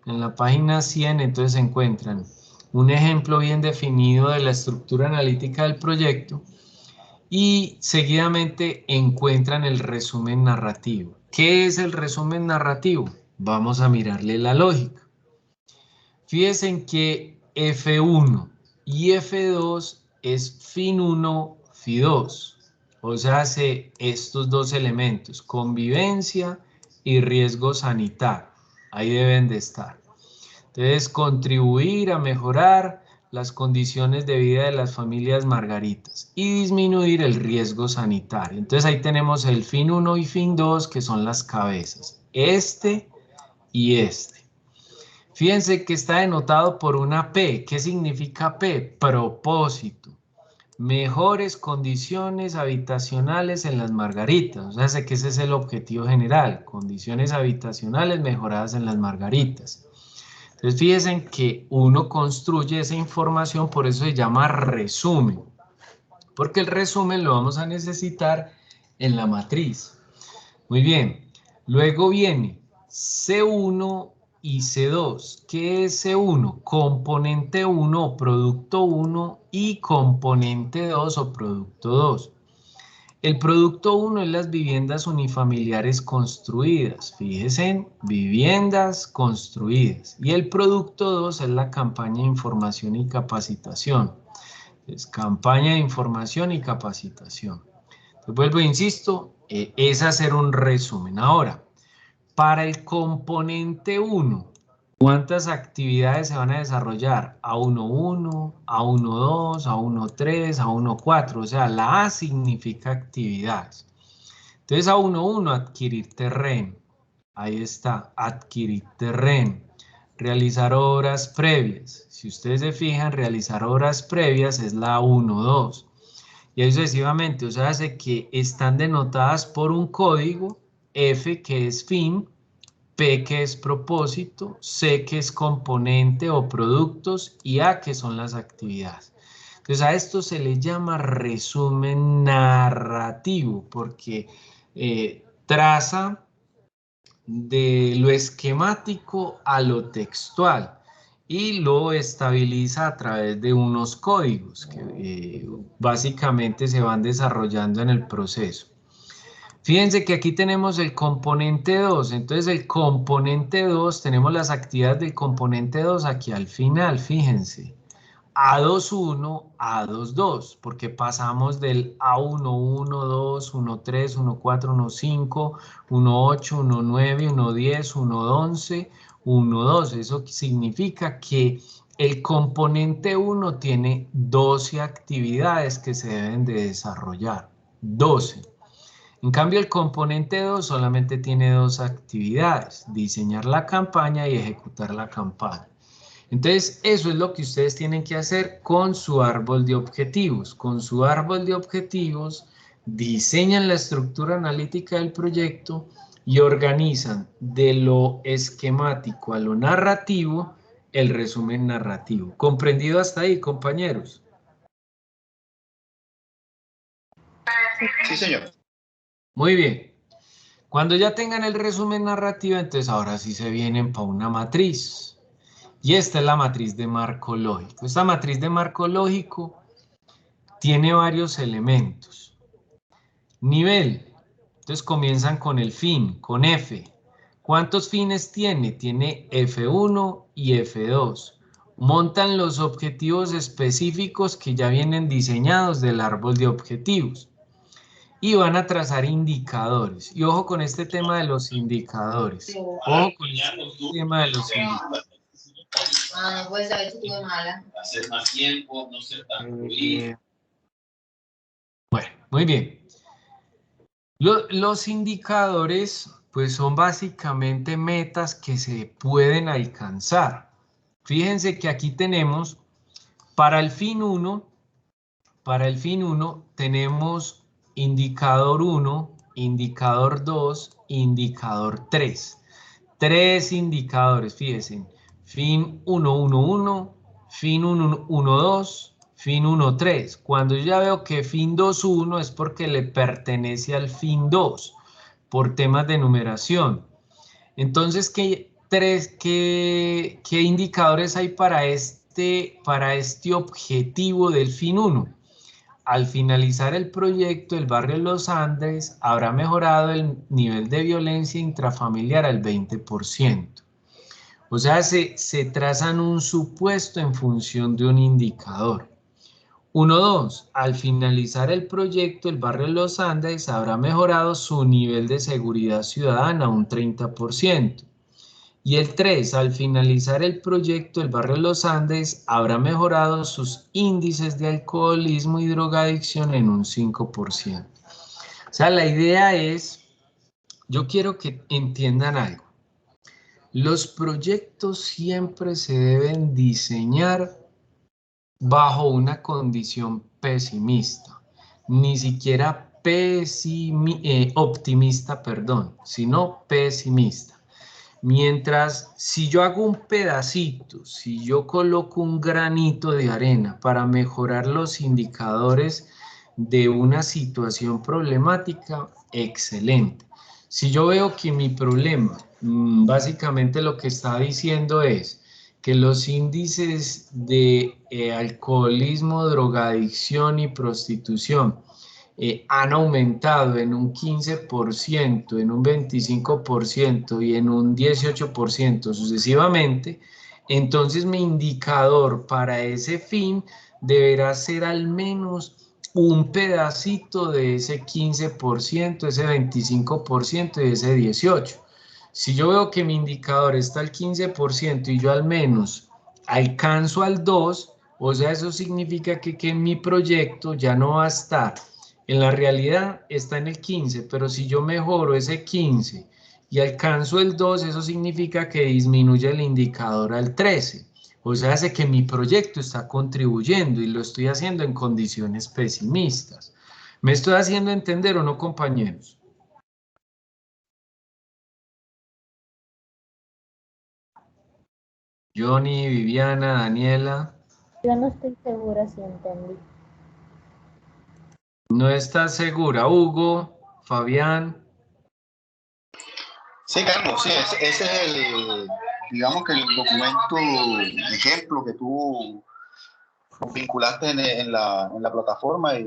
En la página 100, entonces se encuentran un ejemplo bien definido de la estructura analítica del proyecto y seguidamente encuentran el resumen narrativo. ¿Qué es el resumen narrativo? Vamos a mirarle la lógica. Fíjense en que F1 y F2 es FIN1, FI2. O sea, estos dos elementos, convivencia y riesgo sanitario. Ahí deben de estar. Entonces, contribuir a mejorar las condiciones de vida de las familias margaritas y disminuir el riesgo sanitario. Entonces, ahí tenemos el FIN1 y FIN2, que son las cabezas. Este y este. Fíjense que está denotado por una P. ¿Qué significa P? Propósito. Mejores condiciones habitacionales en las margaritas. O sea, sé que ese es el objetivo general. Condiciones habitacionales mejoradas en las margaritas. Entonces fíjense que uno construye esa información, por eso se llama resumen, porque el resumen lo vamos a necesitar en la matriz. Muy bien, luego viene C1 y C2. ¿Qué es C1? Componente 1 o producto 1 y componente 2 o producto 2. El producto 1 es las viviendas unifamiliares construidas. Fíjense en viviendas construidas. Y el producto 2 es la campaña de información y capacitación. Entonces, campaña de información y capacitación. Entonces, vuelvo e insisto, es hacer un resumen. Ahora, para el componente 1, ¿cuántas actividades se van a desarrollar? A11, A12, A13, A14, o sea, la A significa actividades. Entonces, A11, adquirir terreno. Ahí está, adquirir terreno. Realizar obras previas. Si ustedes se fijan, realizar obras previas es la A12. Y ahí sucesivamente, o sea, hace que están denotadas por un código, F que es fin, P que es propósito, C que es componente o productos y A que son las actividades. Entonces a esto se le llama resumen narrativo porque traza de lo esquemático a lo textual y lo estabiliza a través de unos códigos que básicamente se van desarrollando en el proceso. Fíjense que aquí tenemos el componente 2, entonces el componente 2, tenemos las actividades del componente 2 aquí al final, fíjense. A21, A22, porque pasamos del A11, 2, 13, 14, 15, 18, 19, 10, 11, 12. Eso significa que el componente 1 tiene 12 actividades que se deben de desarrollar. 12. En cambio, el componente 2 solamente tiene 2 actividades, diseñar la campaña y ejecutar la campaña. Entonces, eso es lo que ustedes tienen que hacer con su árbol de objetivos. Con su árbol de objetivos, diseñan la estructura analítica del proyecto y organizan de lo esquemático a lo narrativo el resumen narrativo. ¿Comprendido hasta ahí, compañeros? Sí, señor. Muy bien. Cuando ya tengan el resumen narrativo, entonces ahora sí se vienen para una matriz. Y esta es la matriz de marco lógico. Esta matriz de marco lógico tiene varios elementos. Nivel. Entonces comienzan con el fin, con F. ¿Cuántos fines tiene? Tiene F1 y F2. Montan los objetivos específicos que ya vienen diseñados del árbol de objetivos. Y van a trazar indicadores. Y ojo con este tema de los indicadores. Ojo con este tema de los indicadores. Ah, pues a ver si estuve mala. Hacer más tiempo, no ser tan ruido. Bueno, muy bien. Los indicadores, pues son básicamente metas que se pueden alcanzar. Fíjense que aquí tenemos, para el fin 1, tenemos indicador 1, indicador 2, indicador 3. 3 indicadores, fíjense. Fin 111, fin 112, fin 13. Cuando yo ya veo que fin 21 es porque le pertenece al fin 2 por temas de numeración. Entonces, ¿qué indicadores hay para este objetivo del fin 1? Al finalizar el proyecto, el barrio Los Andes habrá mejorado el nivel de violencia intrafamiliar al 20%. O sea, se trazan un supuesto en función de un indicador. 1.2. Al finalizar el proyecto, el barrio Los Andes habrá mejorado su nivel de seguridad ciudadana un 30%. Y el 3. Al finalizar el proyecto, el barrio Los Andes habrá mejorado sus índices de alcoholismo y drogadicción en un 5%. O sea, la idea es, yo quiero que entiendan algo. Los proyectos siempre se deben diseñar bajo una condición pesimista, ni siquiera optimista, sino pesimista. Mientras, si yo hago un pedacito, si yo coloco un granito de arena para mejorar los indicadores de una situación problemática, excelente. Si yo veo que mi problema, básicamente lo que está diciendo es que los índices de alcoholismo, drogadicción y prostitución han aumentado en un 15%, en un 25% y en un 18% sucesivamente, entonces mi indicador para ese fin deberá ser al menos un pedacito de ese 15%, ese 25% y ese 18%. Si yo veo que mi indicador está al 15% y yo al menos alcanzo al 2%, o sea, eso significa que mi proyecto ya no va a estar en la realidad, está en el 15, pero si yo mejoro ese 15 y alcanzo el 2, eso significa que disminuye el indicador al 13. O sea, hace que mi proyecto está contribuyendo y lo estoy haciendo en condiciones pesimistas. ¿Me estoy haciendo entender o no, compañeros? Johnny, Viviana, Daniela. Yo no estoy segura si entendí. ¿No estás segura? Hugo, Fabián. Sí, Carlos, sí, ese es el, digamos que el documento ejemplo que tú vinculaste en la plataforma y,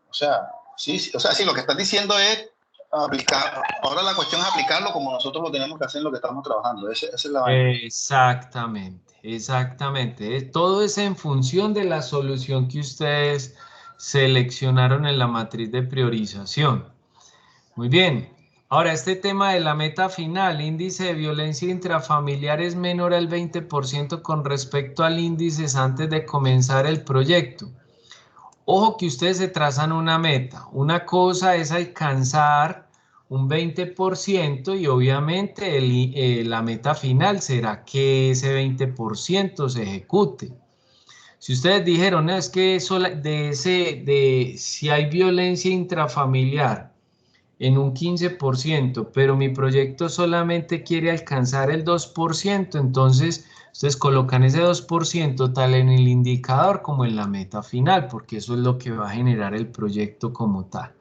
o sea, sí, o sea, sí, lo que estás diciendo es aplicar, ahora la cuestión es aplicarlo como nosotros lo tenemos que hacer en lo que estamos trabajando, esa es la vaina. Exactamente, exactamente. Todo es en función de la solución que ustedes seleccionaron en la matriz de priorización. Muy bien. Ahora, este tema de la meta final, índice de violencia intrafamiliar es menor al 20% con respecto al índice antes de comenzar el proyecto. Ojo que ustedes se trazan una meta. Una cosa es alcanzar un 20% y obviamente la meta final será que ese 20% se ejecute. Si ustedes dijeron, no, es que si hay violencia intrafamiliar en un 15%, pero mi proyecto solamente quiere alcanzar el 2%, entonces ustedes colocan ese 2% tal en el indicador como en la meta final, porque eso es lo que va a generar el proyecto como tal.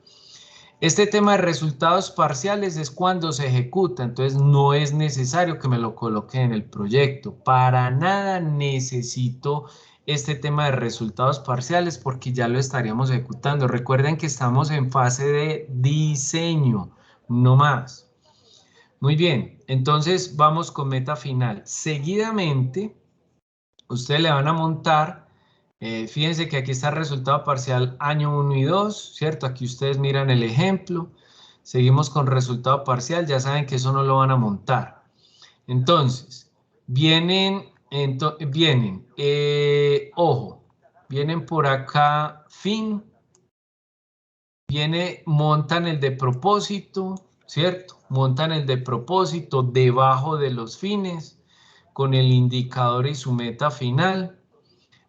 Este tema de resultados parciales es cuando se ejecuta, entonces no es necesario que me lo coloque en el proyecto. Para nada necesito este tema de resultados parciales porque ya lo estaríamos ejecutando. Recuerden que estamos en fase de diseño, no más. Muy bien, entonces vamos con meta final. Seguidamente, ustedes le van a montar, fíjense que aquí está el resultado parcial año 1 y 2, ¿cierto? Aquí ustedes miran el ejemplo. Seguimos con resultado parcial, ya saben que eso no lo van a montar. Entonces, ojo, vienen por acá fin, montan el de propósito, ¿cierto? Montan el de propósito debajo de los fines, con el indicador y su meta final.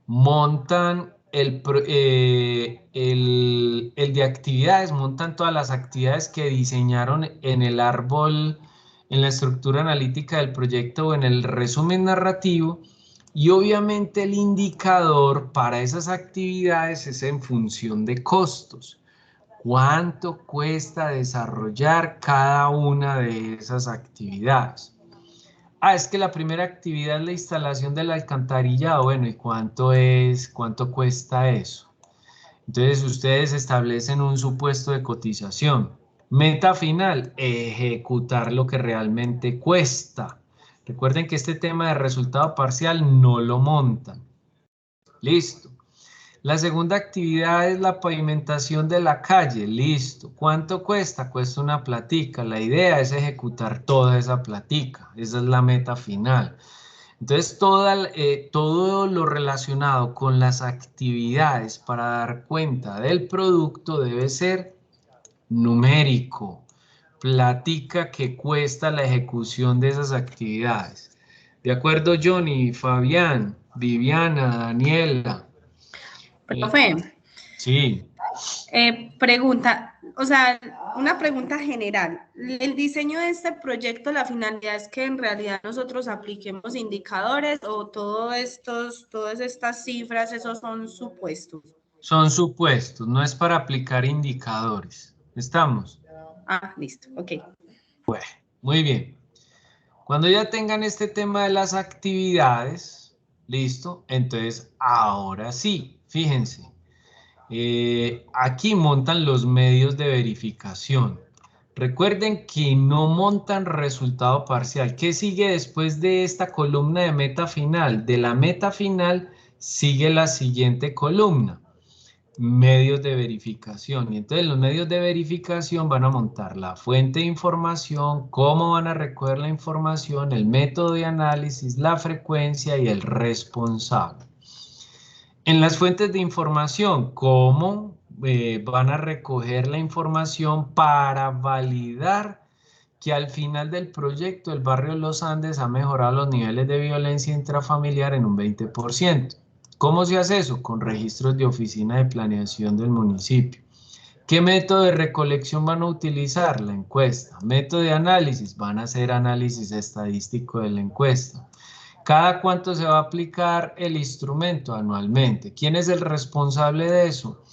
Montan el de actividades, montan todas las actividades que diseñaron en el árbol, en la estructura analítica del proyecto o en el resumen narrativo, y obviamente el indicador para esas actividades es en función de costos. ¿Cuánto cuesta desarrollar cada una de esas actividades? Es que la primera actividad es la instalación del alcantarillado. Bueno, ¿y cuánto cuesta eso? Entonces ustedes establecen un supuesto de cotización. Meta final, ejecutar lo que realmente cuesta. Recuerden que este tema de resultado parcial no lo montan. Listo. La segunda actividad es la pavimentación de la calle. Listo. ¿Cuánto cuesta? Cuesta una platica. La idea es ejecutar toda esa platica. Esa es la meta final. Entonces, todo lo relacionado con las actividades para dar cuenta del producto debe ser numérico. Platica que cuesta la ejecución de esas actividades. ¿De acuerdo, Johnny, Fabián, Viviana, Daniela? Profe, Sí. pregunta, o sea, una pregunta general. ¿El diseño de este proyecto, la finalidad es que en realidad nosotros apliquemos indicadores o todas estas cifras, esos son supuestos? Son supuestos, no es para aplicar indicadores. ¿Estamos? Ah, listo, ok. Bueno, muy bien. Cuando ya tengan este tema de las actividades, listo, entonces ahora sí, fíjense. Aquí montan los medios de verificación. Recuerden que no montan resultado parcial. ¿Qué sigue después de esta columna de meta final? De la meta final sigue la siguiente columna, medios de verificación. Y entonces los medios de verificación van a montar la fuente de información, cómo van a recoger la información, el método de análisis, la frecuencia y el responsable. En las fuentes de información, ¿cómo van a recoger la información para validar que al final del proyecto el barrio Los Andes ha mejorado los niveles de violencia intrafamiliar en un 20%? ¿Cómo se hace eso? Con registros de oficina de planeación del municipio. ¿Qué método de recolección van a utilizar? La encuesta. Método de análisis, van a hacer análisis estadístico de la encuesta. ¿Cada cuánto se va a aplicar el instrumento? Anualmente. ¿Quién es el responsable de eso?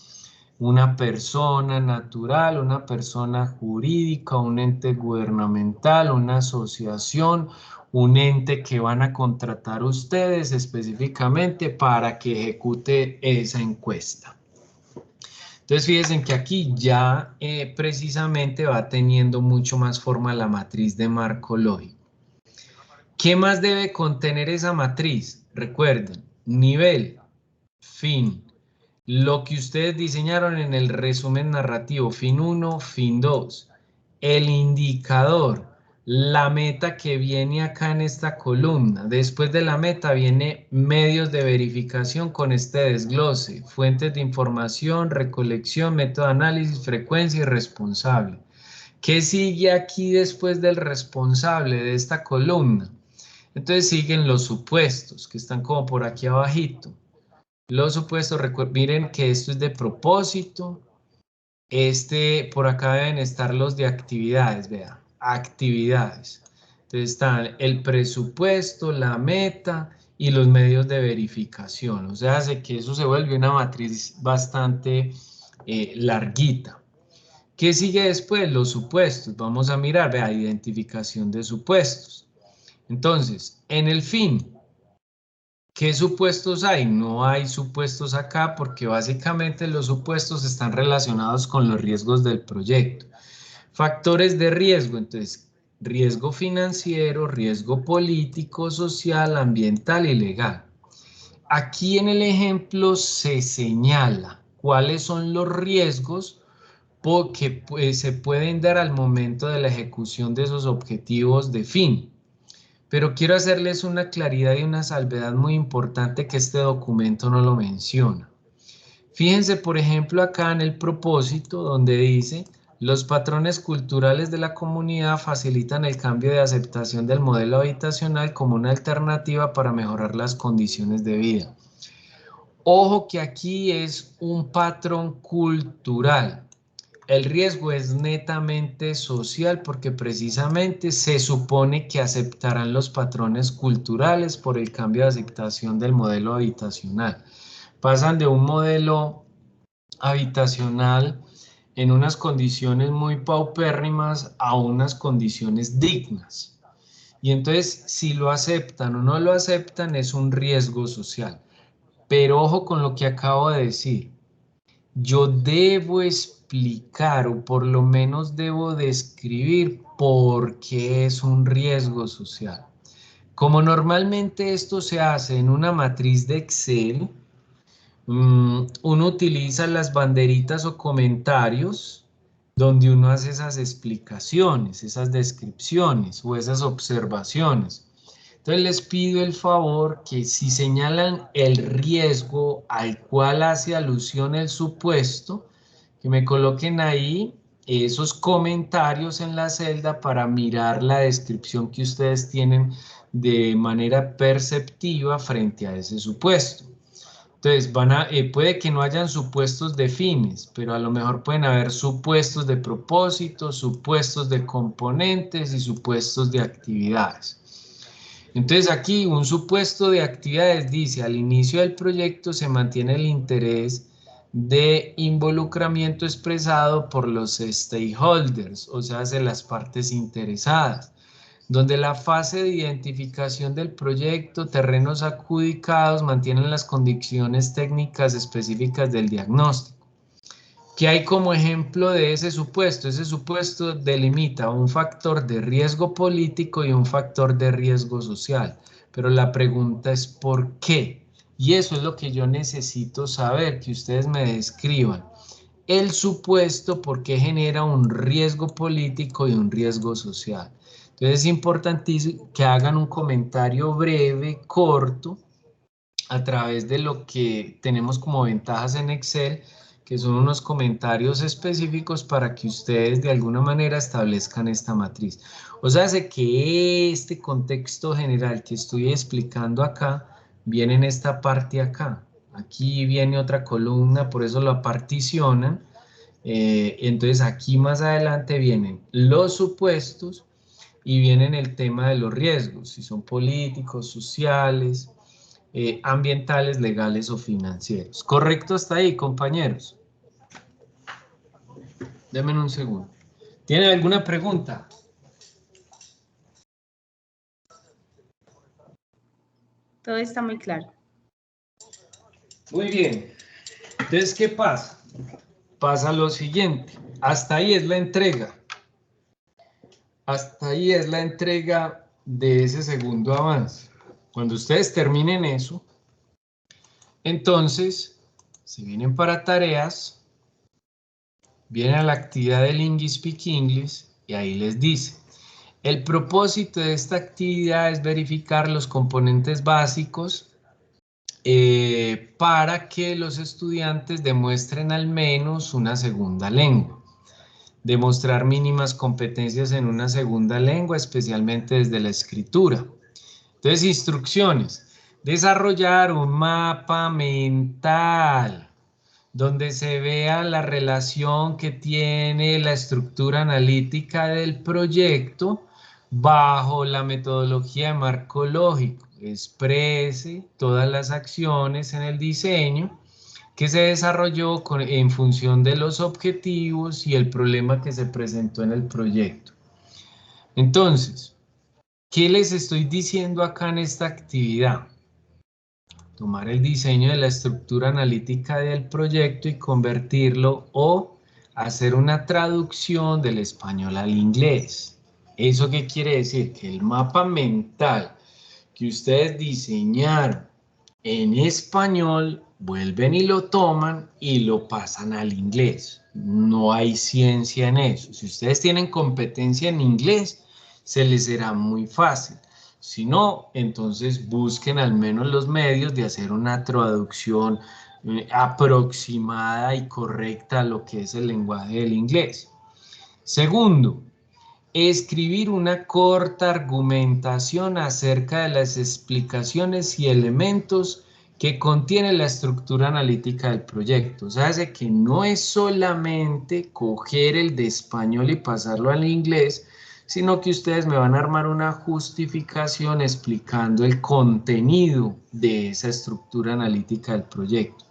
Una persona natural, una persona jurídica, un ente gubernamental, una asociación, un ente que van a contratar ustedes específicamente para que ejecute esa encuesta. Entonces fíjense que aquí ya precisamente va teniendo mucho más forma la matriz de marco lógico. ¿Qué más debe contener esa matriz? Recuerden, nivel, fin, lo que ustedes diseñaron en el resumen narrativo, fin 1, fin 2, el indicador, la meta que viene acá en esta columna. Después de la meta viene medios de verificación con este desglose, fuentes de información, recolección, método de análisis, frecuencia y responsable. ¿Qué sigue aquí después del responsable de esta columna? Entonces siguen los supuestos, que están como por aquí abajito. Los supuestos, miren que esto es de propósito. Por acá deben estar los de actividades, vean, actividades. Entonces están el presupuesto, la meta y los medios de verificación. O sea, hace que eso se vuelve una matriz bastante larguita. ¿Qué sigue después? Los supuestos. Vamos a mirar, vea, identificación de supuestos. Entonces, en el fin, ¿qué supuestos hay? No hay supuestos acá porque básicamente los supuestos están relacionados con los riesgos del proyecto. Factores de riesgo, entonces, riesgo financiero, riesgo político, social, ambiental y legal. Aquí en el ejemplo se señala cuáles son los riesgos que se pueden dar al momento de la ejecución de esos objetivos de fin. Pero quiero hacerles una claridad y una salvedad muy importante que este documento no lo menciona. Fíjense, por ejemplo, acá en el propósito donde dice: los patrones culturales de la comunidad facilitan el cambio de aceptación del modelo habitacional como una alternativa para mejorar las condiciones de vida. Ojo que aquí es un patrón cultural. El riesgo es netamente social porque precisamente se supone que aceptarán los patrones culturales por el cambio de aceptación del modelo habitacional. Pasan de un modelo habitacional en unas condiciones muy paupérrimas a unas condiciones dignas. Y entonces, si lo aceptan o no lo aceptan, es un riesgo social. Pero ojo con lo que acabo de decir. Yo debo explicar o por lo menos debo describir por qué es un riesgo social. Como normalmente esto se hace en una matriz de Excel, uno utiliza las banderitas o comentarios donde uno hace esas explicaciones, esas descripciones o esas observaciones. Entonces les pido el favor que si señalan el riesgo al cual hace alusión el supuesto, que me coloquen ahí esos comentarios en la celda para mirar la descripción que ustedes tienen de manera perceptiva frente a ese supuesto. Entonces, puede que no hayan supuestos de fines, pero a lo mejor pueden haber supuestos de propósito, supuestos de componentes y supuestos de actividades. Entonces aquí un supuesto de actividades dice, al inicio del proyecto se mantiene el interés de involucramiento expresado por los stakeholders, o sea, de las partes interesadas, donde la fase de identificación del proyecto, terrenos adjudicados, mantienen las condiciones técnicas específicas del diagnóstico. ¿Qué hay como ejemplo de ese supuesto? Ese supuesto delimita un factor de riesgo político y un factor de riesgo social. Pero la pregunta es ¿por qué? Y eso es lo que yo necesito saber, que ustedes me describan. El supuesto, ¿por qué genera un riesgo político y un riesgo social? Entonces es importantísimo que hagan un comentario breve, corto, a través de lo que tenemos como ventajas en Excel, que son unos comentarios específicos para que ustedes de alguna manera establezcan esta matriz. O sea, sé que este contexto general que estoy explicando acá, viene en esta parte acá. Aquí viene otra columna, por eso la particionan. Entonces aquí más adelante vienen los supuestos y vienen el tema de los riesgos, si son políticos, sociales, ambientales, legales o financieros. ¿Correcto hasta ahí, compañeros? Denme un segundo. ¿Tienen alguna pregunta? Todo está muy claro. Muy bien. Entonces, ¿qué pasa? Pasa lo siguiente. Hasta ahí es la entrega. Hasta ahí es la entrega de ese segundo avance. Cuando ustedes terminen eso, entonces, se vienen para tareas, vienen a la actividad del English Speak English y ahí les dice, el propósito de esta actividad es verificar los componentes básicos para que los estudiantes demuestren al menos una segunda lengua. Demostrar mínimas competencias en una segunda lengua, especialmente desde la escritura. Entonces, instrucciones. Desarrollar un mapa mental donde se vea la relación que tiene la estructura analítica del proyecto bajo la metodología de marco lógico. Exprese todas las acciones en el diseño que se desarrolló en función de los objetivos y el problema que se presentó en el proyecto. Entonces, ¿qué les estoy diciendo acá en esta actividad? Tomar el diseño de la estructura analítica del proyecto y convertirlo o hacer una traducción del español al inglés. ¿Eso qué quiere decir? Que el mapa mental que ustedes diseñaron en español, vuelven y lo toman y lo pasan al inglés. No hay ciencia en eso. Si ustedes tienen competencia en inglés, se les será muy fácil. Si no, entonces busquen al menos los medios de hacer una traducción aproximada y correcta a lo que es el lenguaje del inglés. Segundo, escribir una corta argumentación acerca de las explicaciones y elementos que contiene la estructura analítica del proyecto. O sea, hace que no es solamente coger el de español y pasarlo al inglés, sino que ustedes me van a armar una justificación explicando el contenido de esa estructura analítica del proyecto.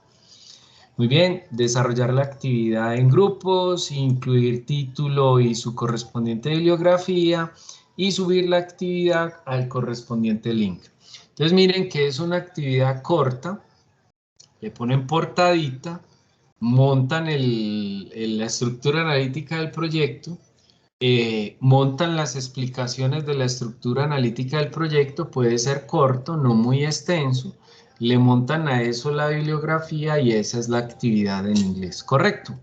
Muy bien, desarrollar la actividad en grupos, incluir título y su correspondiente bibliografía y subir la actividad al correspondiente link. Entonces miren que es una actividad corta, le ponen portadita, montan la estructura analítica del proyecto, montan las explicaciones de la estructura analítica del proyecto, puede ser corto, no muy extenso, le montan a eso la bibliografía y esa es la actividad en inglés, ¿correcto?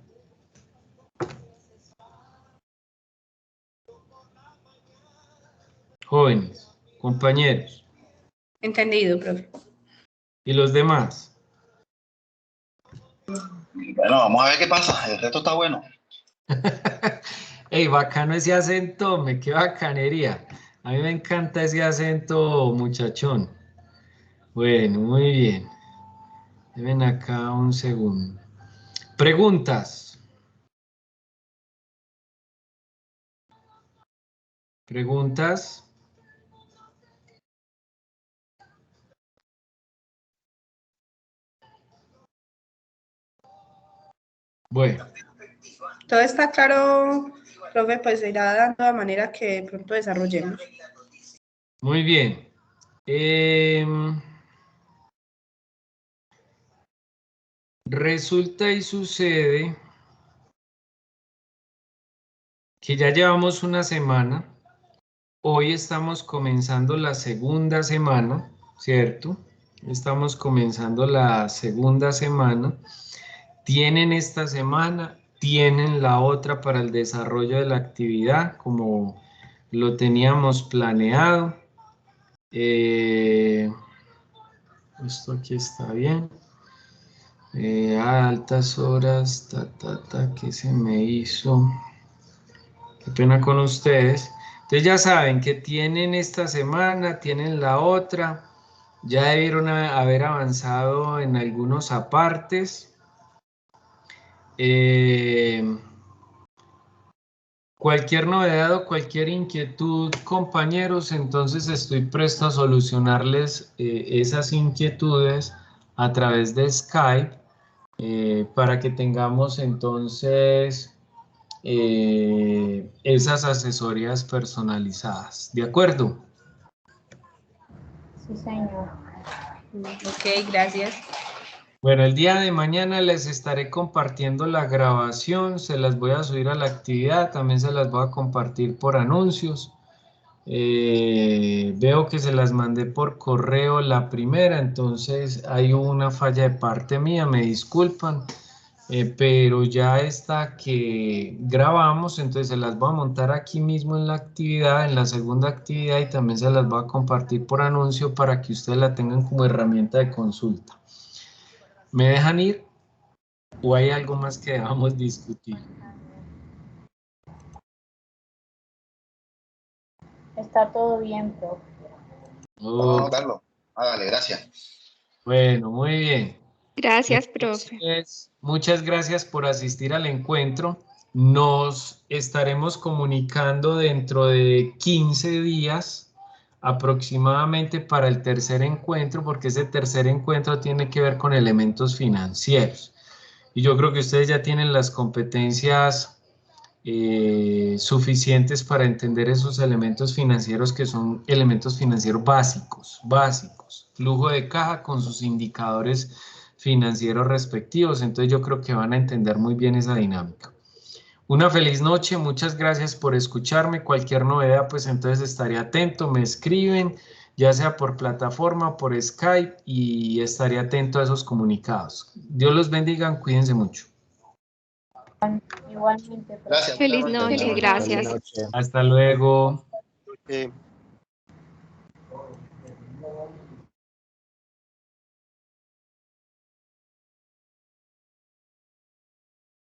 Jóvenes, compañeros. Entendido, profe. ¿Y los demás? Bueno, vamos a ver qué pasa. El resto está bueno. Ey, bacano ese acento, qué bacanería. A mí me encanta ese acento muchachón. Bueno, muy bien. Deben acá un segundo. Preguntas. Preguntas. Bueno. Todo está claro, profe, pues se irá dando de manera que de pronto desarrollemos. Muy bien. Resulta y sucede que ya llevamos una semana. Hoy estamos comenzando la segunda semana, ¿cierto? Estamos comenzando la segunda semana. Tienen esta semana, tienen la otra para el desarrollo de la actividad, como lo teníamos planeado. Esto aquí está bien. A altas horas, ¿qué se me hizo? Qué pena con ustedes. Entonces ya saben que tienen esta semana, tienen la otra. Ya debieron haber avanzado en algunos apartes. Cualquier novedad o cualquier inquietud, compañeros, entonces estoy presto a solucionarles esas inquietudes a través de Skype para que tengamos entonces esas asesorías personalizadas. ¿De acuerdo? Sí, señor. Ok, gracias. Bueno, el día de mañana les estaré compartiendo la grabación, se las voy a subir a la actividad, también se las voy a compartir por anuncios. Veo que se las mandé por correo la primera, entonces hay una falla de parte mía, me disculpan, pero ya esta que grabamos, entonces se las voy a montar aquí mismo en la actividad, en la segunda actividad, y también se las voy a compartir por anuncio para que ustedes la tengan como herramienta de consulta. ¿Me dejan ir o hay algo más que debamos discutir? Está todo bien, profe. No, Carlos, hágale, gracias. Bueno, muy bien. Gracias, profe. Entonces, muchas gracias por asistir al encuentro. Nos estaremos comunicando dentro de 15 días aproximadamente para el tercer encuentro, porque ese tercer encuentro tiene que ver con elementos financieros. Y yo creo que ustedes ya tienen las competencias suficientes para entender esos elementos financieros que son elementos financieros básicos. Flujo de caja con sus indicadores financieros respectivos. Entonces yo creo que van a entender muy bien esa dinámica. Una feliz noche, muchas gracias por escucharme. Cualquier novedad, pues entonces estaré atento, me escriben, ya sea por plataforma, por Skype, y estaré atento a esos comunicados. Dios los bendiga, cuídense mucho. Igualmente, profe. Gracias. Feliz buenas noches. noche, Feliz gracias. noche. Hasta luego. Eh,